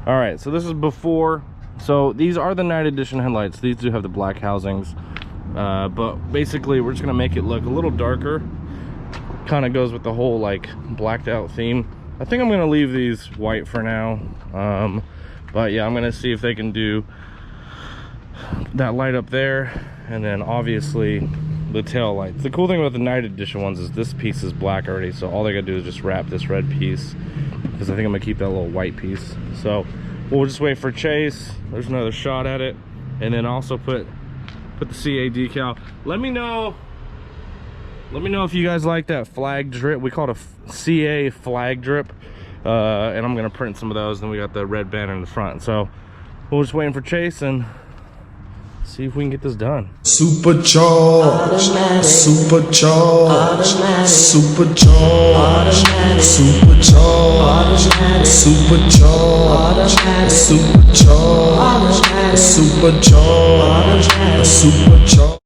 All right, so this is before. So these are the night edition headlights. These do have the black housings, but basically we're just gonna make it look a little darker. Kind of goes with the whole like blacked out theme. I think I'm gonna leave these white for now, but yeah, I'm gonna see if they can do that light up there, and then obviously the tail lights. The cool thing about the night edition ones is this piece is black already, so all they gotta do is just wrap this red piece, because I think I'm gonna keep that little white piece. So we'll just wait for Chase. There's another shot at it, and then also put the CA decal. Let me know if you guys like that flag drip. We call it a CA flag drip, and I'm gonna print some of those. Then we got the red banner in the front, so we're just waiting for Chase and see if we can get this done. Supercharged, supercharged, supercharged, supercharged, supercharged, supercharged, supercharged, supercharged.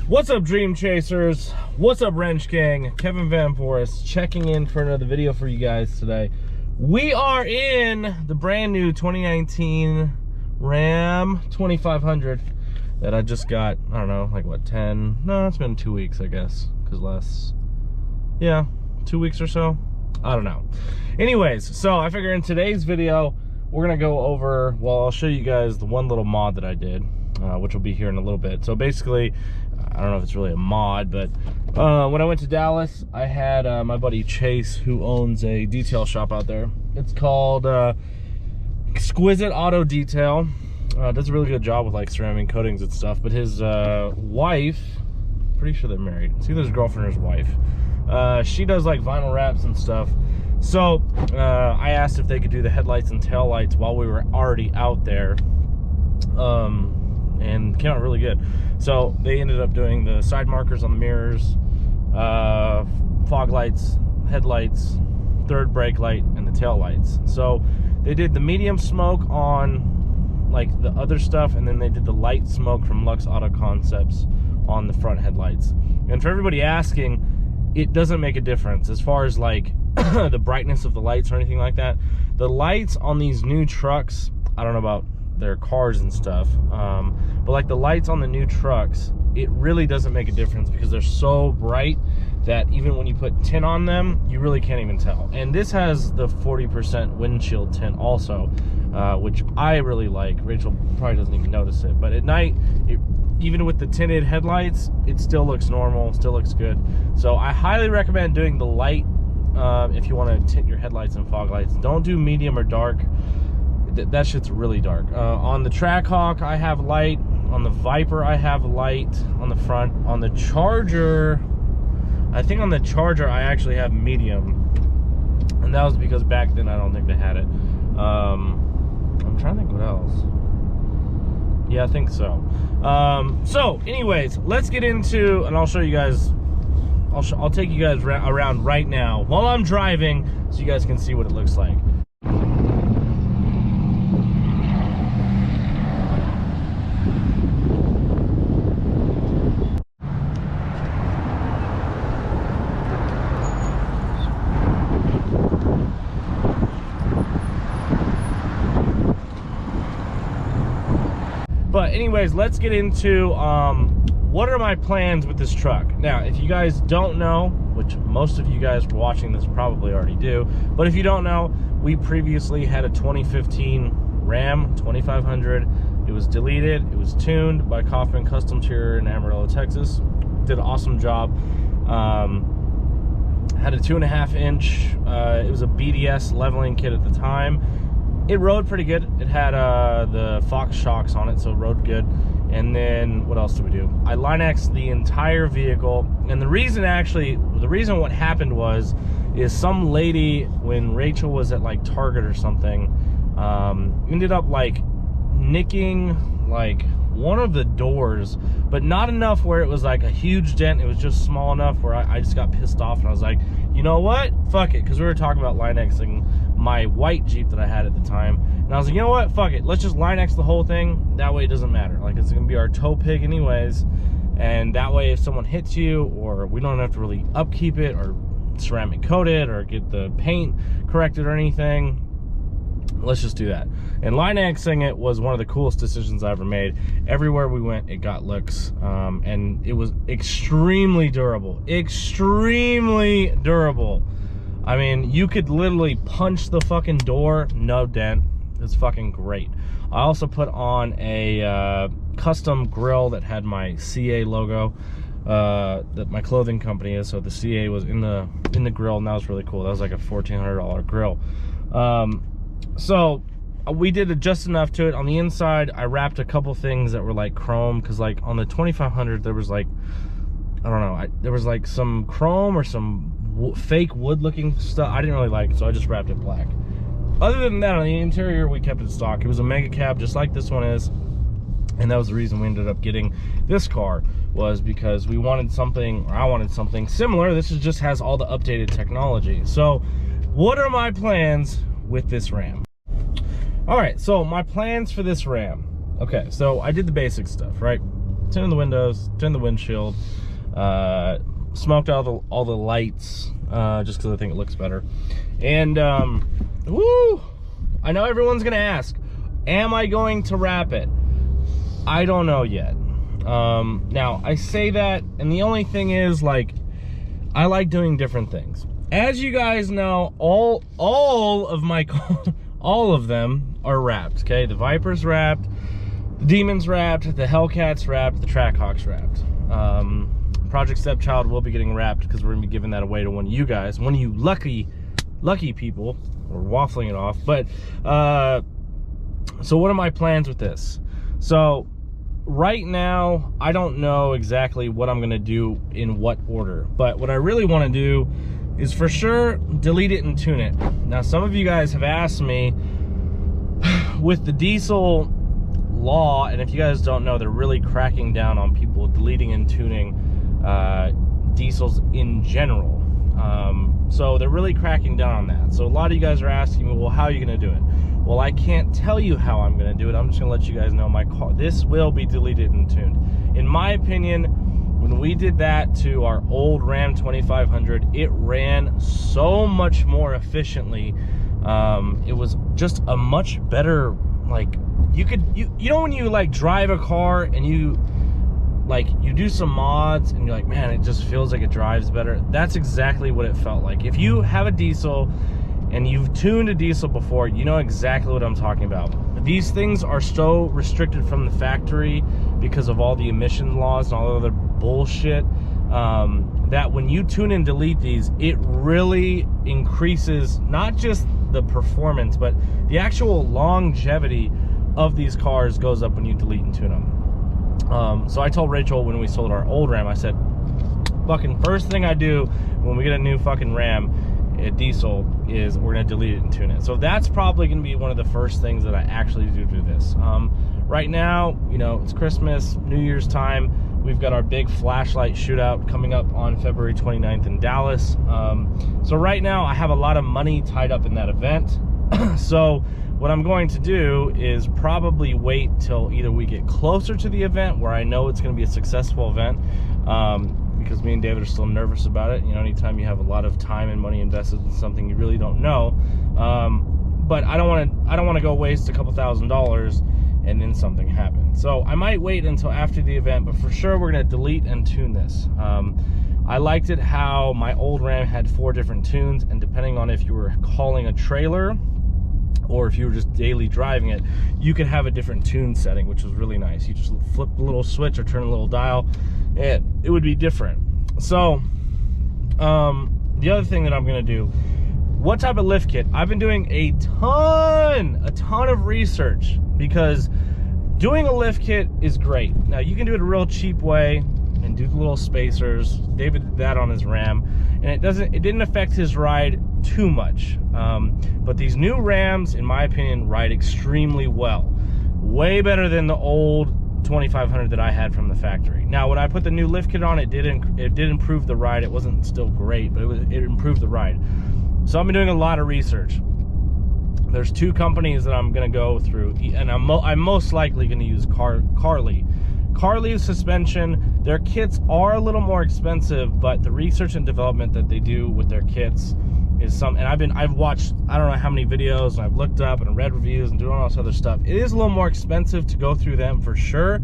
What's up, Dream Chasers? What's up, Wrench Gang? Kevin Van Voris checking in for another video for you guys today. We are in the brand new 2019 Ram 2500 that I just got. I don't know, like what, 10? No, it's been 2 weeks, I guess, because yeah, 2 weeks or so. I don't know. Anyways, so I figure in today's video, we're gonna go over, well, I'll show you guys the one little mod that I did, which will be here in a little bit. So basically, I don't know if it's really a mod, but when I went to Dallas, I had my buddy Chase, who owns a detail shop out there. It's called Exquisite Auto Detail. Does a really good job with like ceramic coatings and stuff. But his wife, pretty sure they're married. It's either his girlfriend or his wife. She does like vinyl wraps and stuff. So I asked if they could do the headlights and tail lights while we were already out there. And came out really good. So they ended up doing the side markers on the mirrors, fog lights, headlights, third brake light, and the tail lights. So they did the medium smoke on like the other stuff, and then they did the light smoke from Lux Auto Concepts on the front headlights. And for everybody asking, it doesn't make a difference as far as like the brightness of the lights or anything like that. The lights on these new trucks, I don't know about their cars and stuff, but like the lights on the new trucks, it really doesn't make a difference because they're so bright that even when you put tint on them, you really can't even tell. And this has the 40% windshield tint also, which I really like. Rachel probably doesn't even notice it, but at night, even with the tinted headlights, it still looks normal, still looks good. So I highly recommend doing the light if you want to tint your headlights and fog lights. Don't do medium or dark. That shit's really dark. On the Trackhawk, I have light. On the Viper, I have light on the front. On the Charger, I think on the Charger, I actually have medium. And that was because back then, I don't think they had it. I'm trying to think what else. Yeah, I think so. So, anyways, let's get into, and I'll show you guys, I'll take you guys around right now while I'm driving so you guys can see what it looks like. But anyways, let's get into what are my plans with this truck. Now, if you guys don't know, which most of you guys watching this probably already do, but if you don't know, we previously had a 2015 Ram 2500. It was deleted. It was tuned by Kaufman Custom Interior in Amarillo, Texas. Did an awesome job. Had a 2.5 inch. It was a BDS leveling kit at the time. It rode pretty good. It had the Fox shocks on it, so it rode good. And then what else did we do? I Line-X'd the entire vehicle. And the reason what happened is some lady, when Rachel was at like Target or something, ended up like nicking like one of the doors, but not enough where it was like a huge dent. It was just small enough where I just got pissed off, and I was like, you know what? Fuck it. Because we were talking about Linexing my white Jeep that I had at the time. And I was like, you know what? Fuck it. Let's just Linex the whole thing. That way it doesn't matter. Like, it's going to be our tow pig anyways. And that way if someone hits you, or we don't have to really upkeep it or ceramic coat it or get the paint corrected or anything, let's just do that. And Linexing it was one of the coolest decisions I ever made. Everywhere we went, it got looks, and it was extremely durable. Extremely durable. I mean, you could literally punch the fucking door, no dent. It's fucking great. I also put on a custom grill that had my CA logo, that my clothing company is. So the CA was in the grill, and that was really cool. That was like a $1,400 grill. So we did just enough to it. On the inside, I wrapped a couple things that were like chrome, because like on the 2500 there was like, I don't know, there was like some chrome or some fake wood looking stuff I didn't really like, so I just wrapped it black. Other than that, on the interior, we kept it stock. It was a mega cab, just like this one is, and that was the reason we ended up getting this car, was because we wanted something, or I wanted something similar. This just has all the updated technology. So what are my plans with this Ram? All right, so my plans for this Ram. Okay, so I did the basic stuff, right? Turned the windows, turned the windshield, smoked out all the lights, just because I think it looks better. And woo! I know everyone's gonna ask, am I going to wrap it? I don't know yet. Now I say that, and the only thing is, like, I like doing different things. As you guys know, all of my all of them are wrapped. Okay, the Viper's wrapped, the Demon's wrapped, the Hellcat's wrapped, the Trackhawk's wrapped. Project Stepchild will be getting wrapped, because we're gonna be giving that away to one of you guys, one of you lucky people. We're waffling it off. But so what are my plans with this? So right now, I don't know exactly what I'm gonna do in what order, but what I really want to do is for sure delete it and tune it. Now, some of you guys have asked me with the diesel law, and if you guys don't know, they're really cracking down on people deleting and tuning diesels in general. So they're really cracking down on that. So a lot of you guys are asking me, well, how are you gonna do it? Well, I can't tell you how I'm gonna do it. I'm just gonna let you guys know my car, this will be deleted and tuned. In my opinion, when we did that to our old Ram 2500, it ran so much more efficiently. It was just a much better, like, you know when you like drive a car and you do some mods and you're like, man, it just feels like it drives better. That's exactly what it felt like. If you have a diesel and you've tuned a diesel before, you know exactly what I'm talking about. These things are so restricted from the factory because of all the emission laws and all the other bullshit, that when you tune and delete these, it really increases not just the performance, but the actual longevity of these cars goes up when you delete and tune them. So I told Rachel when we sold our old Ram, I said, fucking first thing I do when we get a new fucking Ram, a diesel, is we're gonna delete it and tune it. So that's probably gonna be one of the first things that I actually do this. Right now, you know, it's Christmas, New Year's time. We've got our big flashlight shootout coming up on February 29th in Dallas. So right now I have a lot of money tied up in that event. So what I'm going to do is probably wait till either we get closer to the event, where I know it's going to be a successful event, because me and David are still nervous about it. You know, anytime you have a lot of time and money invested in something you really don't know, but I don't want to go waste a couple $1,000s and then something happens. So I might wait until after the event, but for sure we're going to delete and tune this. I liked it how my old Ram had 4 different tunes, and depending on if you were hauling a trailer or if you were just daily driving it, you could have a different tune setting, which was really nice. You just flip the little switch or turn a little dial, and it would be different. So the other thing that I'm gonna do, what type of lift kit? I've been doing a ton of research, because doing a lift kit is great. Now you can do it a real cheap way and do the little spacers. David did that on his Ram, and it didn't affect his ride too much. But these new Rams, in my opinion, ride extremely well. Way better than the old 2500 that I had from the factory. Now, when I put the new lift kit on, it did improve the ride. It wasn't still great, but it improved the ride. So I've been doing a lot of research. There's two companies that I'm going to go through, and I'm most likely going to use Carly. Carly's suspension, their kits are a little more expensive, but the research and development that they do with their kits is some, and I've watched, I don't know how many videos, and I've looked up and read reviews and doing all this other stuff. It is a little more expensive to go through them for sure,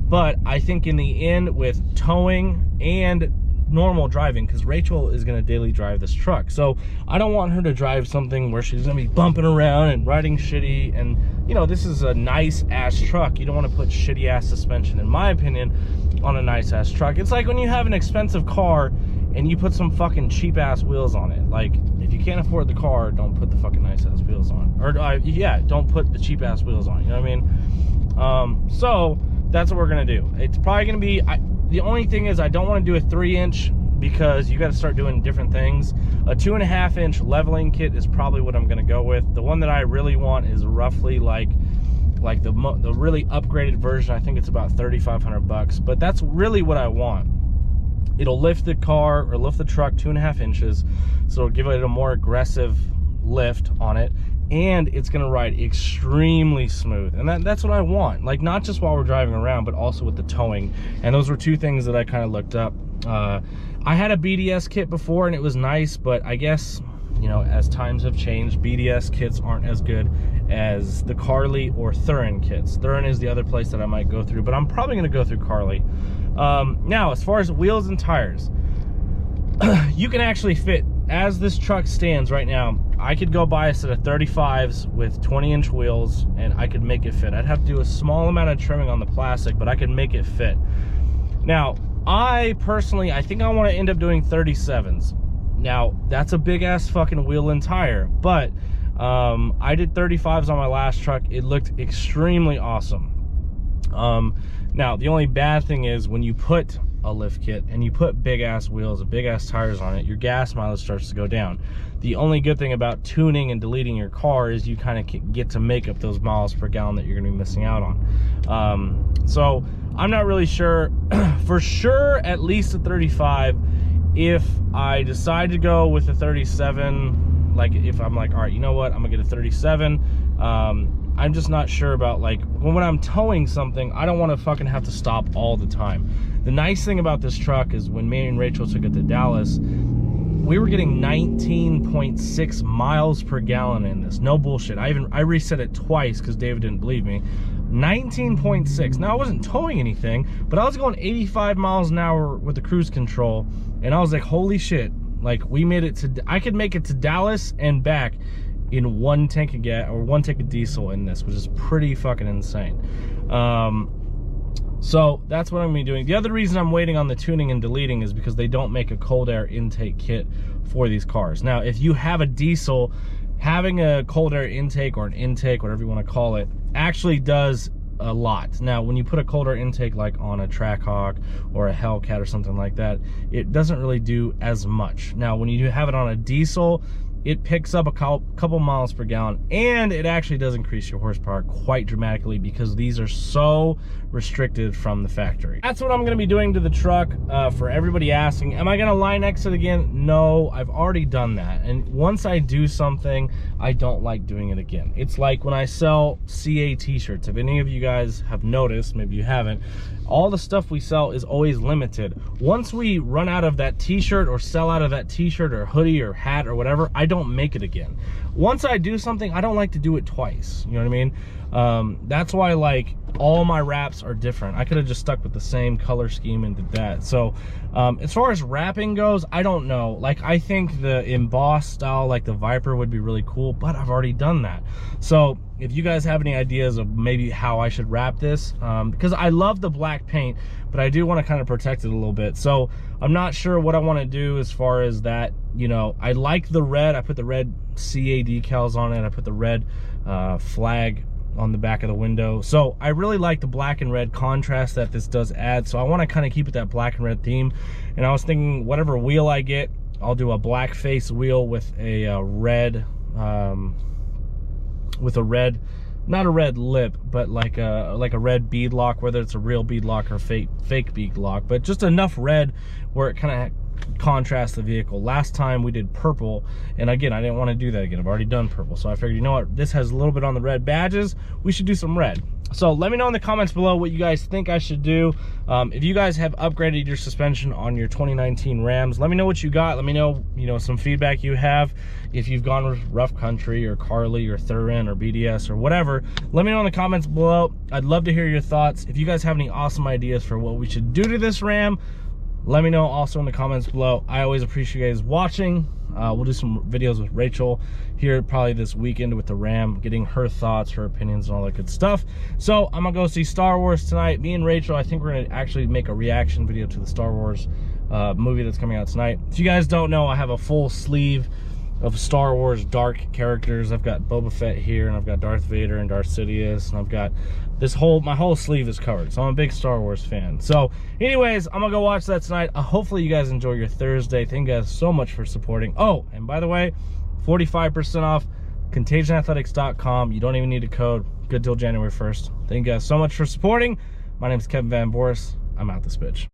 but I think in the end, with towing and normal driving, because Rachel is going to daily drive this truck, so I don't want her to drive something where she's going to be bumping around and riding shitty. And you know, this is a nice ass truck. You don't want to put shitty ass suspension, in my opinion, on a nice ass truck. It's like when you have an expensive car and you put some fucking cheap ass wheels on it. Like, if you can't afford the car, don't put the fucking nice ass wheels on, or yeah, don't put the cheap ass wheels on, you know what I mean? So that's what we're gonna do. It's probably gonna be, the only thing is I don't want to do a 3-inch, because you got to start doing different things. A 2.5-inch leveling kit is probably what I'm going to go with. The one that I really want is roughly like the really upgraded version. I think it's about $3,500, but that's really what I want. It'll lift the car, or lift the truck 2.5 inches, so it'll give it a more aggressive lift on it, and it's going to ride extremely smooth. And that's what I want, like, not just while we're driving around, but also with the towing. And those were two things that I kind of looked up. I had a BDS kit before and it was nice, but I guess, you know, as times have changed, BDS kits aren't as good as the Carly or Thurin kits. Thurin is the other place that I might go through, but I'm probably going to go through Carly. Now, as far as wheels and tires, you can actually fit, as this truck stands right now, I could go buy a set of 35s with 20-inch wheels and I could make it fit. I'd have to do a small amount of trimming on the plastic, but I could make it fit. Now, I think I want to end up doing 37s. Now, that's a big ass fucking wheel and tire, but I did 35s on my last truck. It looked extremely awesome. Now, the only bad thing is when you put a lift kit and you put big ass wheels and big ass tires on it, your gas mileage starts to go down. The only good thing about tuning and deleting your car is you kind of get to make up those miles per gallon that you're going to be missing out on. So I'm not really sure. For sure, at least a 35. If I decide to go with a 37, like if I'm like, all right, you know what, I'm gonna get a 37. I'm just not sure about, like, when I'm towing something, I don't want to fucking have to stop all the time. The nice thing about this truck is when me and Rachel took it to Dallas, we were getting 19.6 miles per gallon in this. No bullshit. I reset it twice because David didn't believe me. 19.6. Now, I wasn't towing anything, but I was going 85 miles an hour with the cruise control, and I was like, holy shit. Like, we made it to, I could make it to Dallas and back in one tank of gas, or one tank of diesel in this, which is pretty fucking insane. So that's what I'm gonna be doing. The other reason I'm waiting on the tuning and deleting is because they don't make a cold air intake kit for these cars. Now, if you have a diesel, having a cold air intake or an intake, whatever you want to call it, actually does a lot. Now, when you put a cold air intake like on a Trackhawk or a Hellcat or something like that, it doesn't really do as much. Now, when you have it on a diesel, it picks up a couple miles per gallon, and it actually does increase your horsepower quite dramatically because these are so restricted from the factory. That's what I'm going to be doing to the truck. For everybody asking, am I going to line exit again? No, I've already done that. And once I do something, I don't like doing it again. It's like when I sell CA t-shirts. If any of you guys have noticed, maybe you haven't, all the stuff we sell is always limited. Once we run out of that t-shirt or sell out of that t-shirt or hoodie or hat or whatever, I don't make it again. Once I do something, I don't like to do it twice. You know what I mean? That's why, like, all my wraps are different. I could have just stuck with the same color scheme and did that. So as far as wrapping goes, I don't know. Like, I think the embossed style, like the Viper, would be really cool, but I've already done that. So if you guys have any ideas of maybe how I should wrap this, because I love the black paint, but I do want to kind of protect it a little bit. So I'm not sure what I want to do as far as that. You know, I like the red. I put the red CA decals on it. I put the red flag on the back of the window. So I really like the black and red contrast that this does add. So I want to kind of keep it that black and red theme. And I was thinking whatever wheel I get, I'll do a black face wheel with a red not a red lip, but like a red bead lock, whether it's a real bead lock or fake bead lock, but just enough red where it kind of contrast the vehicle. Last time we did purple, and again, I didn't want to do that again. I've already done purple, so I figured, you know what, this has a little bit on the red badges, we should do some red. So let me know in the comments below what you guys think I should do. If you guys have upgraded your suspension on your 2019 Rams, let me know what you got. Let me know, some feedback you have. If you've gone with Rough Country or Carly or Thurin or BDS or whatever, let me know in the comments below. I'd love to hear your thoughts. If you guys have any awesome ideas for what we should do to this Ram, let me know also in the comments below. I always appreciate you guys watching. We'll do some videos with Rachel here probably this weekend with the Ram, getting her thoughts, her opinions, and all that good stuff. So I'm gonna go see Star Wars tonight. Me and Rachel, I think we're gonna actually make a reaction video to the Star Wars movie that's coming out tonight. If you guys don't know, I have a full sleeve of Star Wars dark characters. I've got Boba Fett here, and I've got Darth Vader and Darth Sidious, and I've got my whole sleeve is covered. So I'm a big Star Wars fan. So anyways, I'm gonna go watch that tonight. Hopefully you guys enjoy your Thursday. Thank you guys so much for supporting. Oh, and by the way, 45% off contagionathletics.com. You don't even need a code. Good till January 1st. Thank you guys so much for supporting. My name is Kevin Van Voris. I'm out this bitch.